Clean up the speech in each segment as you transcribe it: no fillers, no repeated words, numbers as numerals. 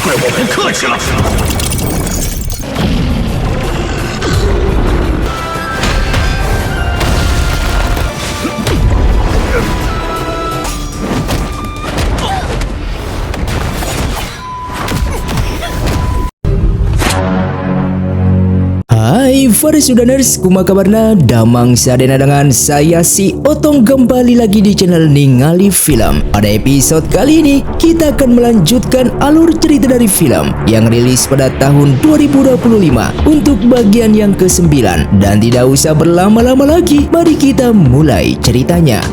对我们客气了。Hai para Sudaners, kumaha kabarna? Damang sadena dengan saya si Otong kembali lagi di channel Ningali Film. Pada episode kali ini kita akan melanjutkan alur cerita dari film yang rilis pada tahun 2025 untuk bagian yang ke-9. Dan tidak usah berlama-lama lagi, mari kita mulai ceritanya.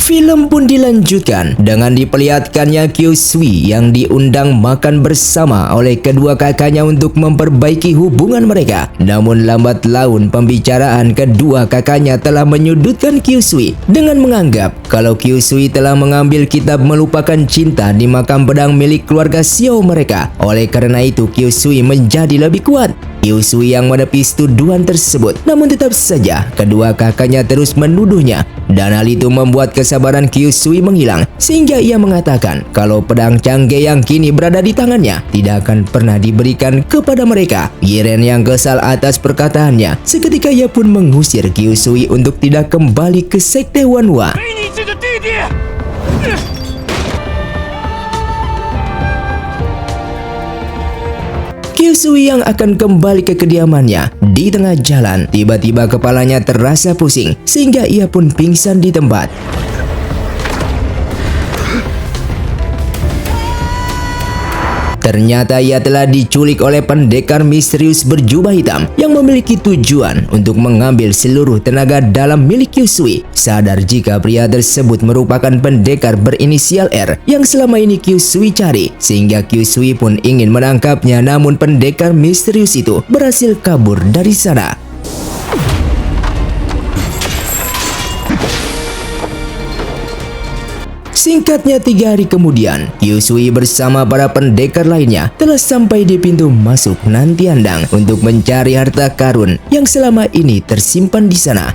Film pun dilanjutkan dengan diperlihatkannya Kyusui yang diundang makan bersama oleh kedua kakaknya untuk memperbaiki hubungan mereka. Namun lambat laun pembicaraan kedua kakaknya telah menyudutkan Kyusui dengan menganggap kalau Kyusui telah mengambil kitab melupakan cinta di makam pedang milik keluarga Xiao mereka. Oleh karena itu Kyusui menjadi lebih kuat. Kyusui yang menepis tuduhan tersebut, namun tetap saja kedua kakaknya terus menuduhnya. Dan hal itu membuat kesabaran Kyusui menghilang sehingga ia mengatakan kalau pedang canggih yang kini berada di tangannya tidak akan pernah diberikan kepada mereka. Jiren yang kesal atas perkataannya, seketika ia pun mengusir Kyusui untuk tidak kembali ke sekte Wanhua. Kyusui yang akan kembali ke kediamannya di tengah jalan, tiba-tiba kepalanya terasa pusing sehingga ia pun pingsan di tempat. Ternyata ia telah diculik oleh pendekar misterius berjubah hitam yang memiliki tujuan untuk mengambil seluruh tenaga dalam milik Kyusui. Sadar jika pria tersebut merupakan pendekar berinisial R yang selama ini Kyusui cari, sehingga Kyusui pun ingin menangkapnya, namun pendekar misterius itu berhasil kabur dari sana. Singkatnya 3 hari kemudian, Kyusui bersama para pendekar lainnya telah sampai di pintu masuk Nantiandang untuk mencari harta karun yang selama ini tersimpan di sana.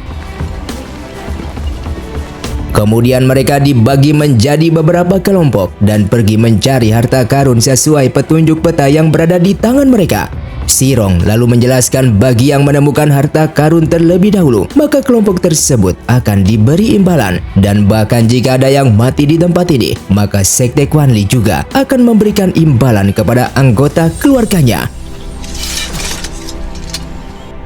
Kemudian mereka dibagi menjadi beberapa kelompok dan pergi mencari harta karun sesuai petunjuk peta yang berada di tangan mereka. Sirong lalu menjelaskan bagi yang menemukan harta karun terlebih dahulu, maka kelompok tersebut akan diberi imbalan. Dan bahkan jika ada yang mati di tempat ini, maka sekte Quanli juga akan memberikan imbalan kepada anggota keluarganya.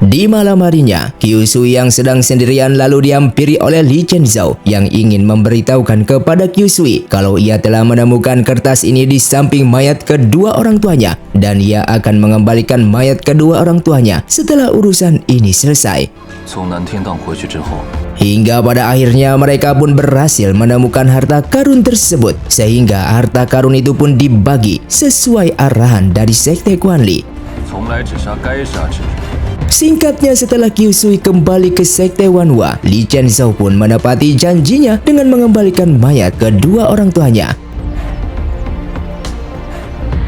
Di malam harinya, Kyusui yang sedang sendirian lalu dihampiri oleh Li Chenzhou yang ingin memberitahukan kepada Kyusui kalau ia telah menemukan kertas ini di samping mayat kedua orang tuanya dan ia akan mengembalikan mayat kedua orang tuanya setelah urusan ini selesai. Hingga pada akhirnya mereka pun berhasil menemukan harta karun tersebut, sehingga harta karun itu pun dibagi sesuai arahan dari sekte Quanli. Singkatnya, setelah Kyusui kembali ke sekte Wanhua, Li Chenzhou pun menepati janjinya dengan mengembalikan mayat kedua orang tuanya.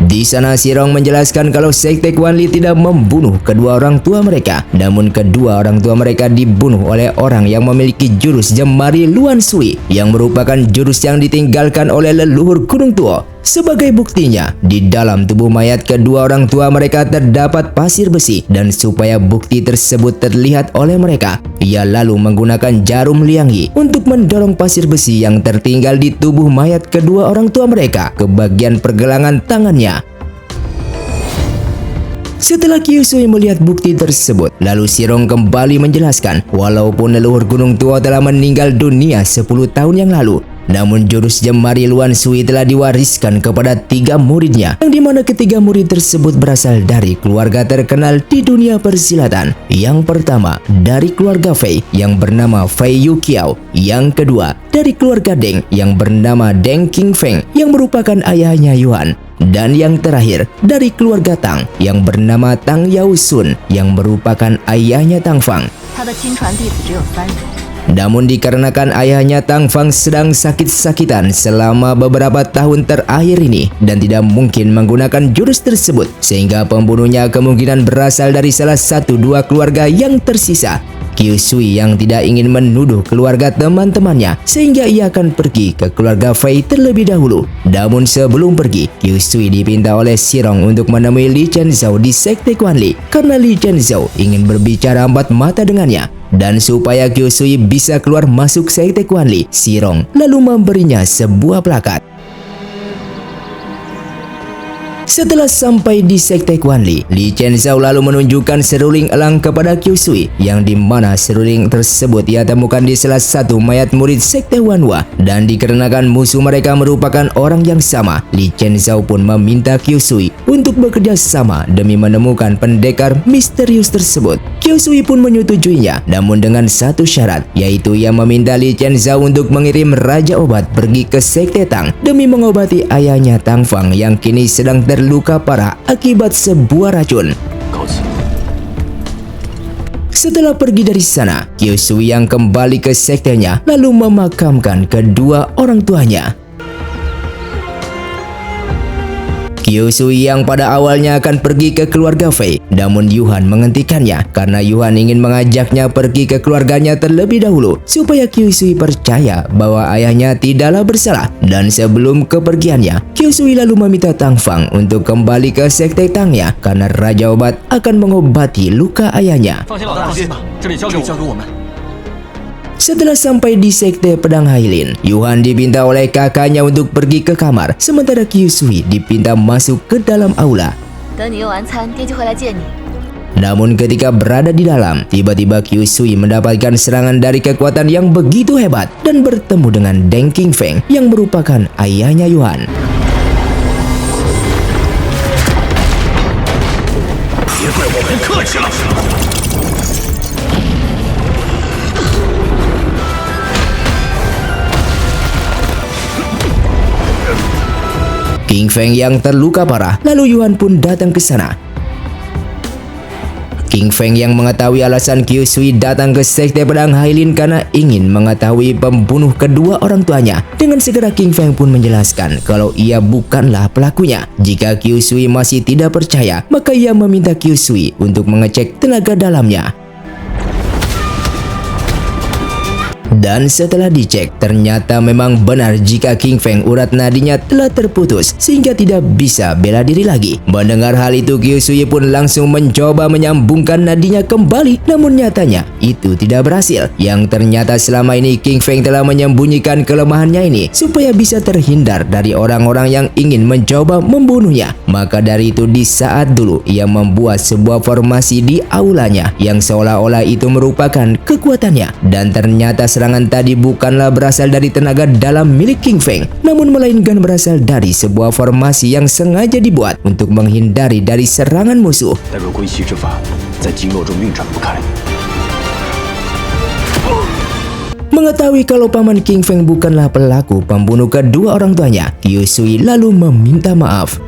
Di sana Sirong menjelaskan kalau sekte Quanli tidak membunuh kedua orang tua mereka, namun kedua orang tua mereka dibunuh oleh orang yang memiliki jurus Jemari Luan Sui yang merupakan jurus yang ditinggalkan oleh leluhur Gunung Tuo. Sebagai buktinya, di dalam tubuh mayat kedua orang tua mereka terdapat pasir besi, dan supaya bukti tersebut terlihat oleh mereka, ia lalu menggunakan jarum liangi untuk mendorong pasir besi yang tertinggal di tubuh mayat kedua orang tua mereka ke bagian pergelangan tangannya. Setelah Kyusui melihat bukti tersebut, lalu Sirong kembali menjelaskan walaupun leluhur Gunung Tuo telah meninggal dunia 10 tahun yang lalu, namun jurus Jemari Luan Sui telah diwariskan kepada 3 muridnya, yang dimana ketiga murid tersebut berasal dari keluarga terkenal di dunia persilatan. Yang pertama dari keluarga Fei yang bernama Fei Yuqiao, yang kedua dari keluarga Deng yang bernama Deng Qingfeng yang merupakan ayahnya Yuan, dan yang terakhir dari keluarga Tang yang bernama Tang Yaosun yang merupakan ayahnya Tang Fang. Namun dikarenakan ayahnya Tang Fang sedang sakit-sakitan selama beberapa tahun terakhir ini dan tidak mungkin menggunakan jurus tersebut, sehingga pembunuhnya kemungkinan berasal dari salah satu dua keluarga yang tersisa. Qiu Sui yang tidak ingin menuduh keluarga teman-temannya sehingga ia akan pergi ke keluarga Fei terlebih dahulu. Namun sebelum pergi, Qiu Sui dipinta oleh Xirong untuk menemui Li Chenzhou di Sekte Guanli karena Li Chenzhou ingin berbicara empat mata dengannya. Dan supaya Qiu Sui bisa keluar masuk Sekte Guanli, Xirong lalu memberinya sebuah plakat. Setelah sampai di Sekte Guanli, Li Chenzhou lalu menunjukkan seruling elang kepada Qiu Sui, yang dimana seruling tersebut ia temukan di salah satu mayat murid Sekte Wanhua. Dan dikarenakan musuh mereka merupakan orang yang sama, Li Chenzhou pun meminta Qiu Sui untuk bekerja sama demi menemukan pendekar misterius tersebut. Qiu Sui pun menyetujuinya, namun dengan satu syarat, yaitu ia meminta Li Chenzhou untuk mengirim Raja Obat pergi ke Sekte Tang demi mengobati ayahnya Tang Fang yang kini sedang terluka parah akibat sebuah racun. Setelah pergi dari sana, Qiu Sui yang kembali ke sektenya lalu memakamkan kedua orang tuanya. Qiu Sui yang pada awalnya akan pergi ke keluarga Fei, namun Yuhan menghentikannya karena Yuhan ingin mengajaknya pergi ke keluarganya terlebih dahulu supaya Qiu Sui percaya bahwa ayahnya tidaklah bersalah. Dan sebelum kepergiannya, Qiu Sui lalu meminta Tang Fang untuk kembali ke sekte Tangnya karena Raja Obat akan mengobati luka ayahnya. Setelah sampai di Sekte Pedang Hailin, Yuhan dipinta oleh kakaknya untuk pergi ke kamar, sementara Qiu Sui dipinta masuk ke dalam aula. Namun ketika berada di dalam, tiba-tiba Qiu Sui mendapatkan serangan dari kekuatan yang begitu hebat dan bertemu dengan Deng Qingfeng yang merupakan ayahnya Yuhan. Qingfeng yang terluka parah, lalu Yuhan pun datang ke sana. Qingfeng yang mengetahui alasan Qiu Sui datang ke Sekte Pedang Hailin karena ingin mengetahui pembunuh kedua orang tuanya. Dengan segera Qingfeng pun menjelaskan kalau ia bukanlah pelakunya. Jika Qiu Sui masih tidak percaya, maka ia meminta Qiu Sui untuk mengecek tenaga dalamnya. Dan setelah dicek, ternyata memang benar jika Qingfeng urat nadinya telah terputus sehingga tidak bisa bela diri lagi. Mendengar hal itu, Qiu Sui pun langsung mencoba menyambungkan nadinya kembali, namun nyatanya itu tidak berhasil. Yang ternyata selama ini Qingfeng telah menyembunyikan kelemahannya ini supaya bisa terhindar dari orang-orang yang ingin mencoba membunuhnya. Maka dari itu di saat dulu ia membuat sebuah formasi di aulanya yang seolah-olah itu merupakan kekuatannya. Dan ternyata serangan tadi bukanlah berasal dari tenaga dalam milik Qingfeng, namun melainkan berasal dari sebuah formasi yang sengaja dibuat untuk menghindari dari serangan musuh. Mengetahui kalau paman Qingfeng bukanlah pelaku pembunuh kedua orang tuanya, Qiu Sui lalu meminta maaf.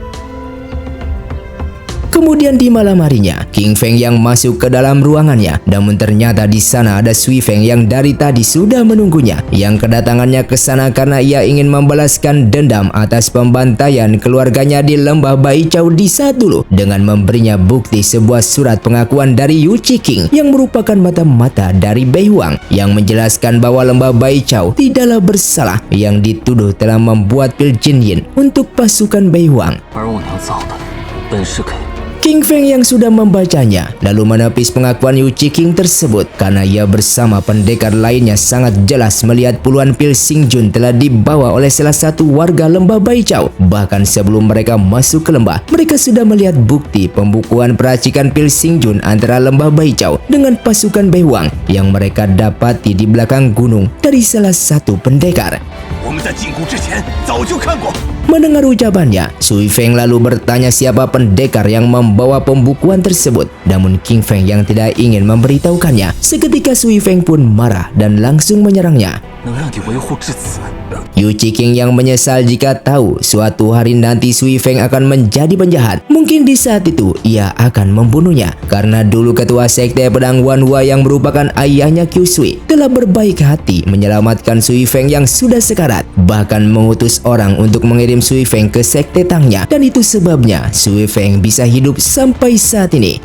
Kemudian di malam harinya, Qingfeng yang masuk ke dalam ruangannya, namun ternyata di sana ada Sui Feng yang dari tadi sudah menunggunya. Yang kedatangannya ke sana karena ia ingin membalaskan dendam atas pembantaian keluarganya di Lembah Baichao di saat dulu dengan memberinya bukti sebuah surat pengakuan dari Yu Qiqing yang merupakan mata-mata dari Bei Huang yang menjelaskan bahwa Lembah Baichao tidaklah bersalah yang dituduh telah membuat pil Jin Yin untuk pasukan Bei Huang. Qingfeng yang sudah membacanya lalu menepis pengakuan Yu Qiqing tersebut karena ia bersama pendekar lainnya sangat jelas melihat puluhan pil Xingjun telah dibawa oleh salah satu warga Lembah Baichao. Bahkan sebelum mereka masuk ke lembah, mereka sudah melihat bukti pembukuan peracikan pil Xingjun antara Lembah Baichao dengan pasukan Bei Huang yang mereka dapati di belakang gunung dari salah satu pendekar. Mendengar ucapannya, Sui Feng lalu bertanya siapa pendekar yang membawa pembukuan tersebut. Namun Qingfeng yang tidak ingin memberitahukannya. Seketika Sui Feng pun marah dan langsung menyerangnya. Yu Qiqing yang menyesal jika tahu suatu hari nanti Sui Feng akan menjadi penjahat. Mungkin di saat itu ia akan membunuhnya karena dulu ketua sekte pedang Wanhua yang merupakan ayahnya Qiu Sui telah berbaik hati menyelamatkan Sui Feng yang sudah sekarat, bahkan mengutus orang untuk mengirim Sui Feng ke sekte Tangnya, dan itu sebabnya Sui Feng bisa hidup sampai saat ini.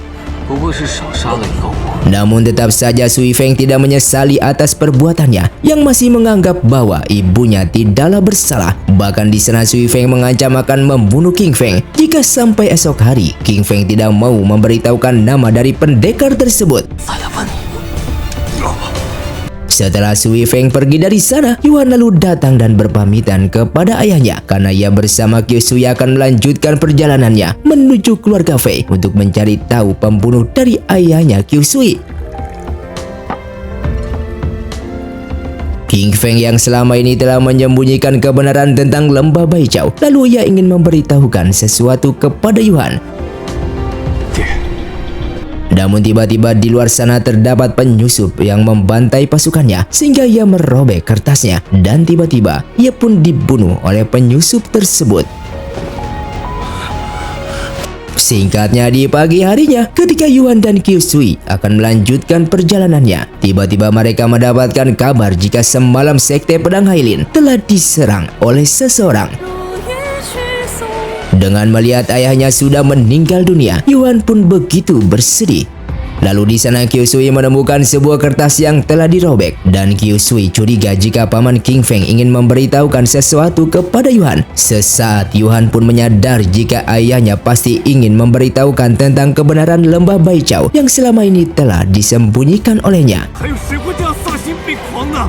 不过是少杀了一个我。 Namun tetap saja Sui Feng tidak menyesali atas perbuatannya yang masih menganggap bahwa ibunya tidaklah bersalah. Bahkan di sana Sui Feng mengancam akan membunuh King Feng jika sampai esok hari King Feng tidak mau memberitahukan nama dari pendekar tersebut. Setelah Sui Feng pergi dari sana, Yuan lalu datang dan berpamitan kepada ayahnya karena ia bersama Qiu Sui akan melanjutkan perjalanannya menuju keluarga Fei untuk mencari tahu pembunuh dari ayahnya Qiu Sui. King Feng yang selama ini telah menyembunyikan kebenaran tentang lembah Baijiao, lalu ia ingin memberitahukan sesuatu kepada Yuan. Namun tiba-tiba di luar sana terdapat penyusup yang membantai pasukannya sehingga ia merobek kertasnya dan tiba-tiba ia pun dibunuh oleh penyusup tersebut. Singkatnya di pagi harinya ketika Yuan dan Qiu Sui akan melanjutkan perjalanannya, tiba-tiba mereka mendapatkan kabar jika semalam sekte pedang Hailin telah diserang oleh seseorang. Dengan melihat ayahnya sudah meninggal dunia, Yuan pun begitu bersedih. Lalu di sana Qiu Sui menemukan sebuah kertas yang telah dirobek dan Qiu Sui curiga jika paman King Feng ingin memberitahukan sesuatu kepada Yuan. Sesaat Yuan pun menyadari jika ayahnya pasti ingin memberitahukan tentang kebenaran lembah Baijiao yang selama ini telah disembunyikan olehnya.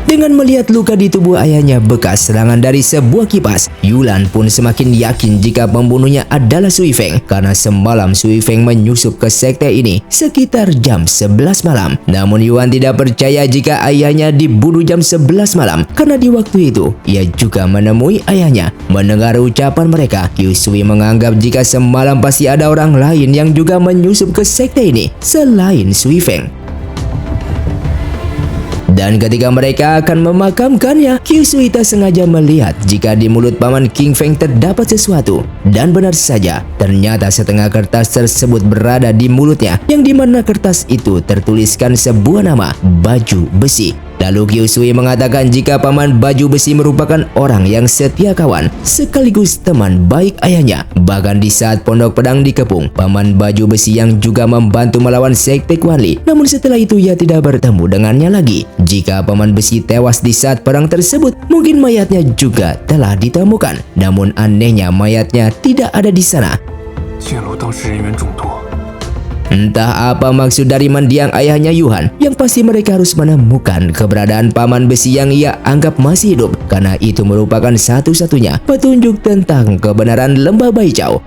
Dengan melihat luka di tubuh ayahnya bekas serangan dari sebuah kipas, Yuan pun semakin yakin jika pembunuhnya adalah Sui Feng karena semalam Sui Feng menyusup ke sekte ini sekitar jam 11 malam. Namun Yuan tidak percaya jika ayahnya dibunuh jam 11 malam karena di waktu itu ia juga menemui ayahnya. Mendengar ucapan mereka, Qiu Sui menganggap jika semalam pasti ada orang lain yang juga menyusup ke sekte ini selain Sui Feng. Dan ketika mereka akan memakamkannya, Qiu Sui tak sengaja melihat jika di mulut paman King Feng terdapat sesuatu. Dan benar saja, ternyata setengah kertas tersebut berada di mulutnya, yang dimana kertas itu tertuliskan sebuah nama, Baju Besi. Lalu Qiu Sui mengatakan jika paman Baju Besi merupakan orang yang setia kawan sekaligus teman baik ayahnya. Bahkan di saat pondok pedang dikepung, paman Baju Besi yang juga membantu melawan sekte Kuanli. Namun setelah itu ia tidak bertemu dengannya lagi. Jika paman besi tewas di saat perang tersebut, mungkin mayatnya juga telah ditemukan. Namun anehnya mayatnya tidak ada di sana. Entah apa maksud dari mendiang ayahnya Yuan, yang pasti mereka harus menemukan keberadaan paman besi yang ia anggap masih hidup, karena itu merupakan satu-satunya petunjuk tentang kebenaran lembah Baijiao.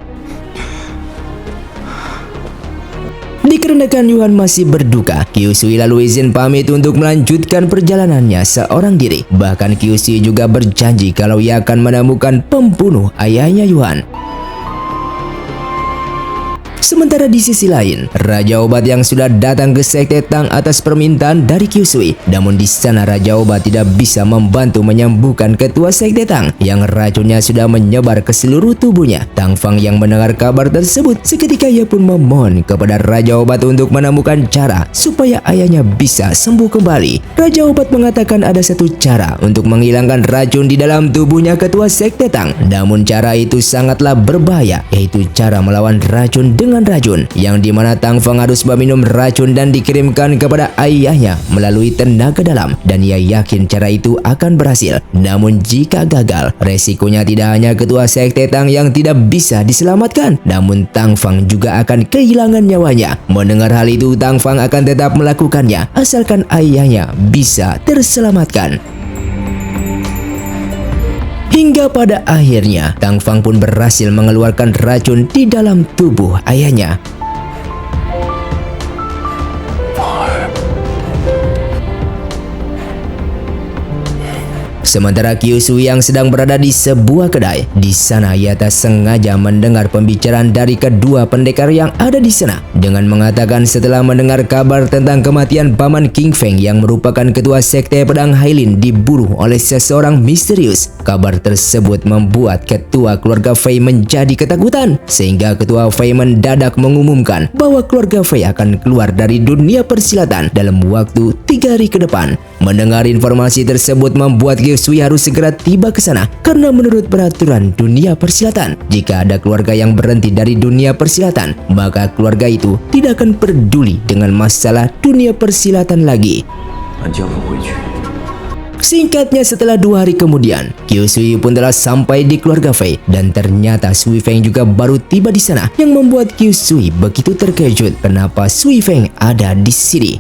Dikarenakan Yuan masih berduka, Qiu Sui lalu izin pamit untuk melanjutkan perjalanannya seorang diri. Bahkan Qiu Sui juga berjanji kalau ia akan menemukan pembunuh ayahnya Yuan. Sementara di sisi lain, Raja Obat yang sudah datang ke sekte Tang atas permintaan dari Qiu Sui. Namun di sana Raja Obat tidak bisa membantu menyembuhkan ketua sekte Tang yang racunnya sudah menyebar ke seluruh tubuhnya. Tang Fang yang mendengar kabar tersebut, seketika ia pun memohon kepada Raja Obat untuk menemukan cara supaya ayahnya bisa sembuh kembali. Raja Obat mengatakan ada satu cara untuk menghilangkan racun di dalam tubuhnya ketua sekte Tang. Namun cara itu sangatlah berbahaya, yaitu cara melawan racun dengan racun, yang dimana Tang Fang harus meminum racun dan dikirimkan kepada ayahnya melalui tenaga dalam, dan ia yakin cara itu akan berhasil. Namun jika gagal, resikonya tidak hanya ketua sekte Tang yang tidak bisa diselamatkan, namun Tang Fang juga akan kehilangan nyawanya. Mendengar hal itu, Tang Fang akan tetap melakukannya asalkan ayahnya bisa terselamatkan. Hingga pada akhirnya, Tang Fang pun berhasil mengeluarkan racun di dalam tubuh ayahnya. Sementara Qiu Sui yang sedang berada di sebuah kedai, di sana ia tak sengaja mendengar pembicaraan dari kedua pendekar yang ada di sana, dengan mengatakan setelah mendengar kabar tentang kematian paman King Feng yang merupakan ketua sekte pedang Hailin dibunuh oleh seseorang misterius. Kabar tersebut membuat ketua keluarga Fei menjadi ketakutan, sehingga ketua Fei mendadak mengumumkan bahwa keluarga Fei akan keluar dari dunia persilatan dalam waktu 3 hari ke depan. Mendengar informasi tersebut membuat Qiu Sui harus segera tiba ke sana karena menurut peraturan dunia persilatan, jika ada keluarga yang berhenti dari dunia persilatan, maka keluarga itu tidak akan peduli dengan masalah dunia persilatan lagi. 俺将会回去。 Singkatnya setelah 2 hari kemudian, Qiu Sui pun telah sampai di keluarga Fei dan ternyata Sui Feng juga baru tiba di sana yang membuat Qiu Sui begitu terkejut kenapa Sui Feng ada di sini.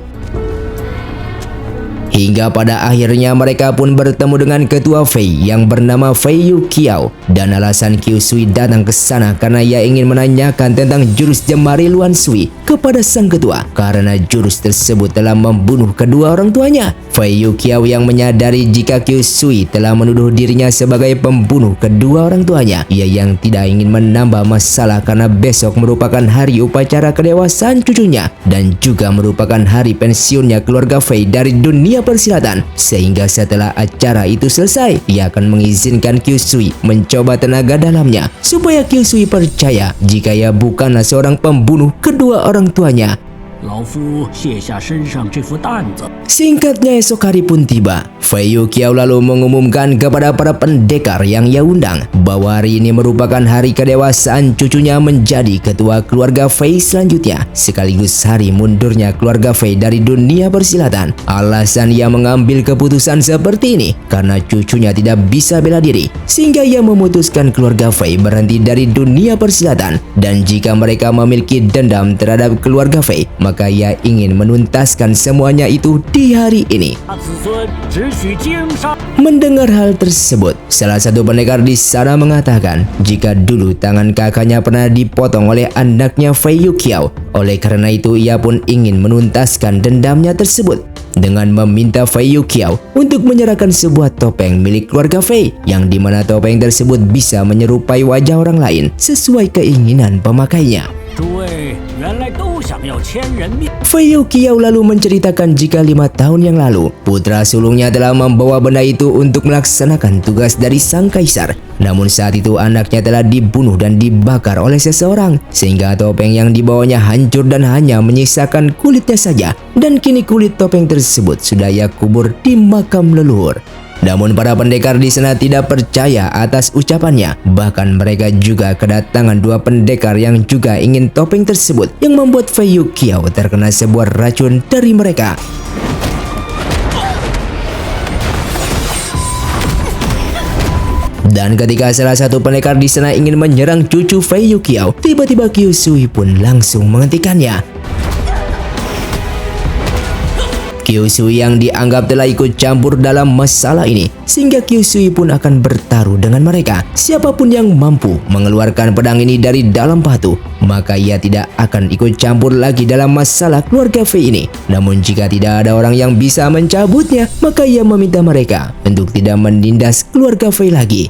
Hingga pada akhirnya mereka pun bertemu dengan ketua Fei yang bernama Fei Yu Qiao, dan alasan Qiu Sui datang ke sana karena ia ingin menanyakan tentang jurus Jemari Luan Sui kepada sang ketua karena jurus tersebut telah membunuh kedua orang tuanya. Fei Yu Qiao yang menyadari jika Qiu Sui telah menuduh dirinya sebagai pembunuh kedua orang tuanya. Ia yang tidak ingin menambah masalah karena besok merupakan hari upacara kedewasaan cucunya dan juga merupakan hari pensiunnya keluarga Fei dari dunia persilatan, sehingga setelah acara itu selesai, ia akan mengizinkan Qiu Sui mencoba tenaga dalamnya supaya Qiu Sui percaya jika ia bukanlah seorang pembunuh kedua orang tuanya. 老夫卸下身上这副担子。 Singkatnya esok hari pun tiba. Fei Yu Qiao lalu mengumumkan kepada para pendekar yang ia undang bahwa hari ini merupakan hari kedewasaan cucunya menjadi ketua keluarga Fei selanjutnya, sekaligus hari mundurnya keluarga Fei dari dunia persilatan. Alasan ia mengambil keputusan seperti ini karena cucunya tidak bisa bela diri, sehingga ia memutuskan keluarga Fei berhenti dari dunia persilatan, dan jika mereka memiliki dendam terhadap keluarga Fei, maka ia ingin menuntaskan semuanya itu di hari ini. 他子孙只许经商。 Mendengar hal tersebut, salah satu pendekar di sana mengatakan jika dulu tangan kakaknya pernah dipotong oleh anaknya Fei Yu Qiao. Oleh karena itu ia pun ingin menuntaskan dendamnya tersebut dengan meminta Fei Yu Qiao untuk menyerahkan sebuah topeng milik keluarga Fei, yang dimana topeng tersebut bisa menyerupai wajah orang lain sesuai keinginan pemakainya. 诸位原来都想要千人命。 Fei Yu Qiao lalu menceritakan jika 5 tahun yang lalu putra sulungnya telah membawa benda itu untuk melaksanakan tugas dari sang kaisar. Namun saat itu anaknya telah dibunuh dan dibakar oleh seseorang, sehingga topeng yang dibawanya hancur dan hanya menyisakan kulitnya saja, dan kini kulit topeng tersebut sudah ia kubur di makam leluhur. Namun para pendekar di sana tidak percaya atas ucapannya. Bahkan mereka juga kedatangan 2 pendekar yang juga ingin topeng tersebut, yang membuat Fei Yu Qiao terkena sebuah racun dari mereka. Dan ketika salah satu pendekar di sana ingin menyerang cucu Fei Yu Qiao, tiba-tiba Qiu Sui pun langsung menghentikannya. Qiu Sui yang dianggap telah ikut campur dalam masalah ini, sehingga Qiu Sui pun akan bertaruh dengan mereka. Siapapun yang mampu mengeluarkan pedang ini dari dalam batu, maka ia tidak akan ikut campur lagi dalam masalah keluarga Fei ini. Namun jika tidak ada orang yang bisa mencabutnya, maka ia meminta mereka untuk tidak menindas keluarga Fei lagi.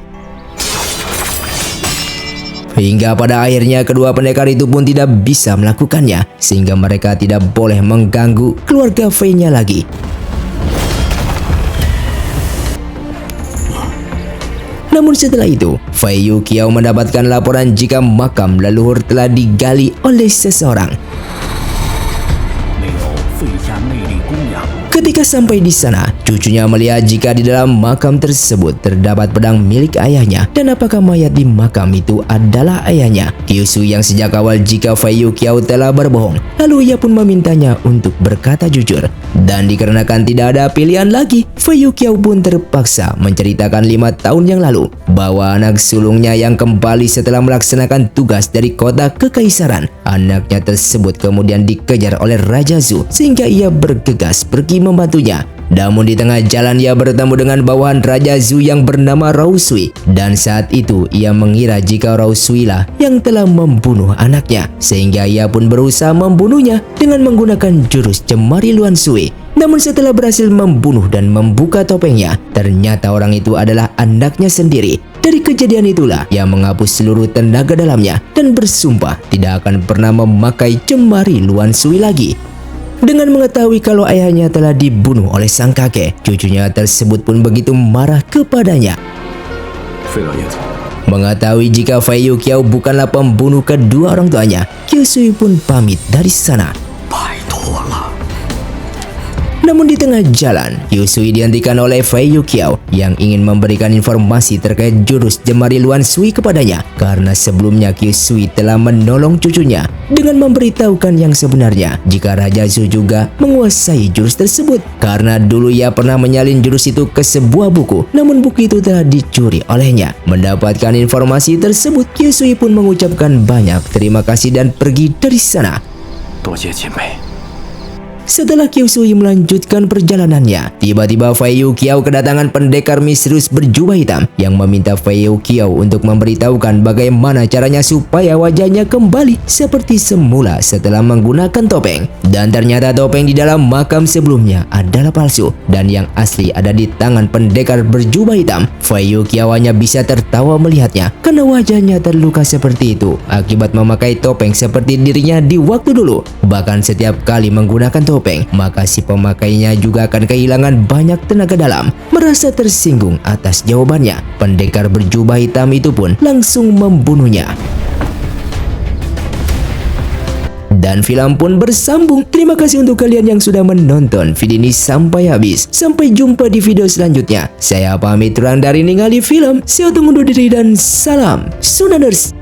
Hingga pada akhirnya kedua pendekar itu pun tidak bisa melakukannya, sehingga mereka tidak boleh mengganggu keluarga Fei-nya lagi. Namun setelah itu, Fei Yu Qiao mendapatkan laporan jika makam leluhur telah digali oleh seseorang. 没有废下内力供养。 Ketika sampai di sana, cucunya melihat jika di dalam makam tersebut terdapat pedang milik ayahnya, dan apakah mayat di makam itu adalah ayahnya. Qiu Sui yang sejak awal jika Fei Yu Qiao telah berbohong, lalu ia pun memintanya untuk berkata jujur. Dan dikarenakan tidak ada pilihan lagi, Fei Yu Qiao pun terpaksa menceritakan 5 tahun yang lalu bahwa anak sulungnya yang kembali setelah melaksanakan tugas dari kota kekaisaran. Anaknya tersebut kemudian dikejar oleh Raja Zhu, sehingga ia bergegas pergi membantunya. Namun di tengah jalan ia bertemu dengan bawahan Raja Zhu yang bernama Rao Sui, dan saat itu ia mengira jika Rao Sui lah yang telah membunuh anaknya, sehingga ia pun berusaha membunuhnya dengan menggunakan jurus Jemari Luan Sui. Namun setelah berhasil membunuh dan membuka topengnya, ternyata orang itu adalah anaknya sendiri. Dari kejadian itulah ia menghapus seluruh tenaga dalamnya dan bersumpah tidak akan pernah memakai Jemari Luan Sui lagi. Dengan mengetahui kalau ayahnya telah dibunuh oleh sang kakek, cucunya tersebut pun begitu marah kepadanya. 费老爷子， Mengetahui jika Fei Yu Qiao bukanlah pembunuh kedua orang tuanya, Qiu Sui pun pamit dari sana. 拜托了。Namun di tengah jalan, Kyusui dihentikan oleh Fei Yukiao yang ingin memberikan informasi terkait jurus Jemari Luan Sui kepadanya karena sebelumnya Kyusui telah menolong cucunya dengan memberitahukan yang sebenarnya jika Raja Zu juga menguasai jurus tersebut karena dulu ia pernah menyalin jurus itu ke sebuah buku, namun buku itu telah dicuri olehnya. Mendapatkan informasi tersebut, Kyusui pun mengucapkan banyak terima kasih dan pergi dari sana. 多谢姐妹。 Setelah Kyusui melanjutkan perjalanannya, tiba-tiba Fei Yukiao kedatangan pendekar misterius berjubah hitam yang meminta Fei Yukiao untuk memberitahukan bagaimana caranya supaya wajahnya kembali seperti semula setelah menggunakan topeng. Dan ternyata topeng di dalam makam sebelumnya adalah palsu dan yang asli ada di tangan pendekar berjubah hitam. Fei Yukiao hanya bisa tertawa melihatnya karena wajahnya terluka seperti itu akibat memakai topeng seperti dirinya di waktu dulu. Bahkan setiap kali menggunakan topeng, maka si pemakainya juga akan kehilangan banyak tenaga dalam. Merasa tersinggung atas jawabannya, pendekar berjubah hitam itu pun langsung membunuhnya. Dan film pun bersambung. Terima kasih untuk kalian yang sudah menonton video ini sampai habis. Sampai jumpa di video selanjutnya. Saya pamit turang dari ningali film. Saya tunggu undur diri dan salam Sundaners.